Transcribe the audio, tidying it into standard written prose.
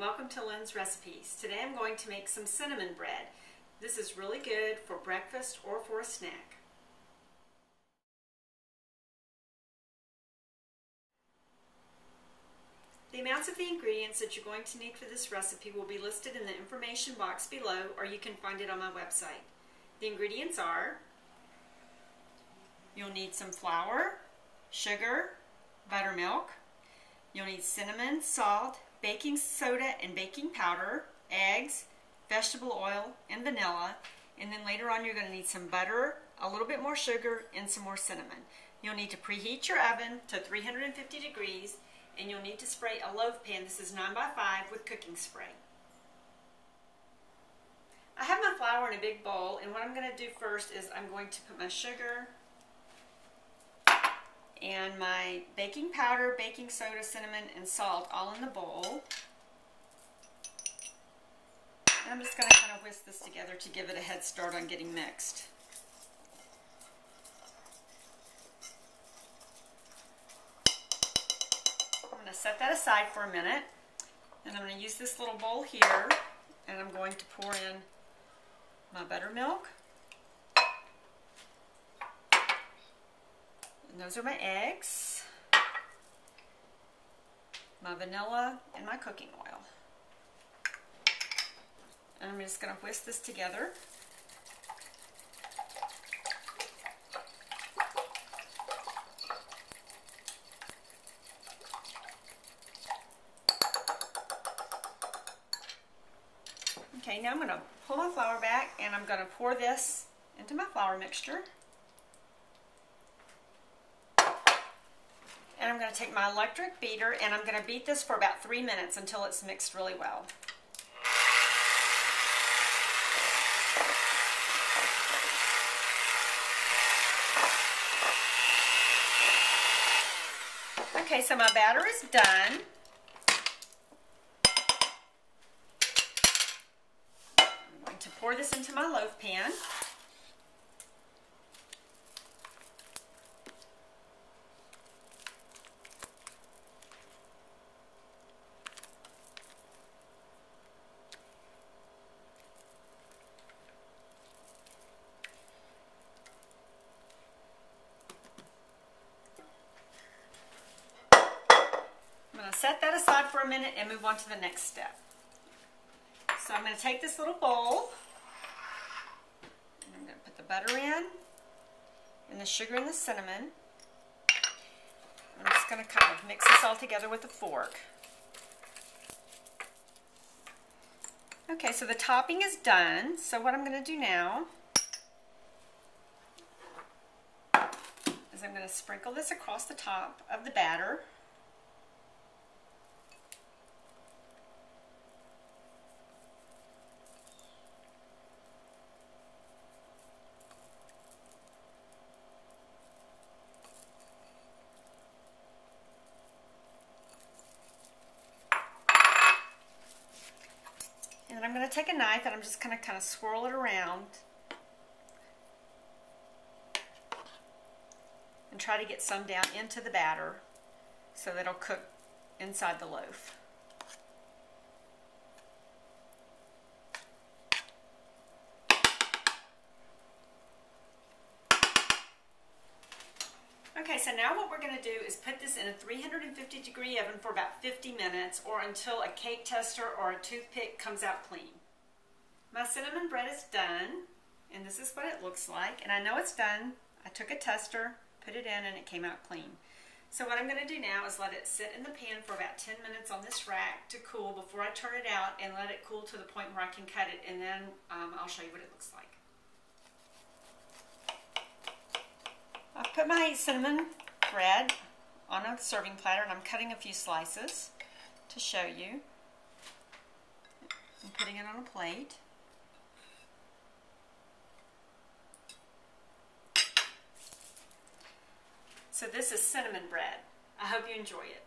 welcome to Lynn's Recipes. Today I'm going to make some cinnamon bread. This is really good for breakfast or for a snack. The amounts of the ingredients that you're going to need for this recipe will be listed in the information box below, or you can find it on my website. The ingredients are: you'll need some flour, sugar, buttermilk. You'll need cinnamon, salt, baking soda and baking powder, eggs, vegetable oil, and vanilla. And then later on you're going to need some butter, a little bit more sugar, and some more cinnamon. You'll need to preheat your oven to 350 degrees, and you'll need to spray a loaf pan. This is 9x5 with cooking spray. I have my flour in a big bowl, and what I'm going to do first is I'm going to put my sugar and my baking powder, baking soda, cinnamon, and salt all in the bowl. And I'm just going to kind of whisk this together to give it a head start on getting mixed. I'm going to set that aside for a minute, and I'm going to use this little bowl here, and I'm going to pour in my buttermilk. And those are my eggs, my vanilla, and my cooking oil. And I'm just going to whisk this together. Okay, now I'm going to pull my flour back, and I'm going to pour this into my flour mixture. And I'm going to take my electric beater, and I'm going to beat this for about 3 minutes until it's mixed really well. Okay, so my batter is done. I'm going to pour this into my loaf pan. I'm going to set that aside for a minute and move on to the next step. So I'm going to take this little bowl, and I'm going to put the butter in, and the sugar and the cinnamon. I'm just going to kind of mix this all together with a fork. Okay, so the topping is done. So what I'm going to do now is I'm going to sprinkle this across the top of the batter. And I'm going to take a knife and I'm just going to kind of swirl it around and try to get some down into the batter so that it'll cook inside the loaf. Okay, so now what we're going to do is put this in a 350 degree oven for about 50 minutes, or until a cake tester or a toothpick comes out clean. My cinnamon bread is done, and this is what it looks like. And I know it's done. I took a tester, put it in, and it came out clean. So what I'm going to do now is let it sit in the pan for about 10 minutes on this rack to cool before I turn it out, and let it cool to the point where I can cut it, and then I'll show you what it looks like. I've put my cinnamon bread on a serving platter, and I'm cutting a few slices to show you. I'm putting it on a plate. So this is cinnamon bread. I hope you enjoy it.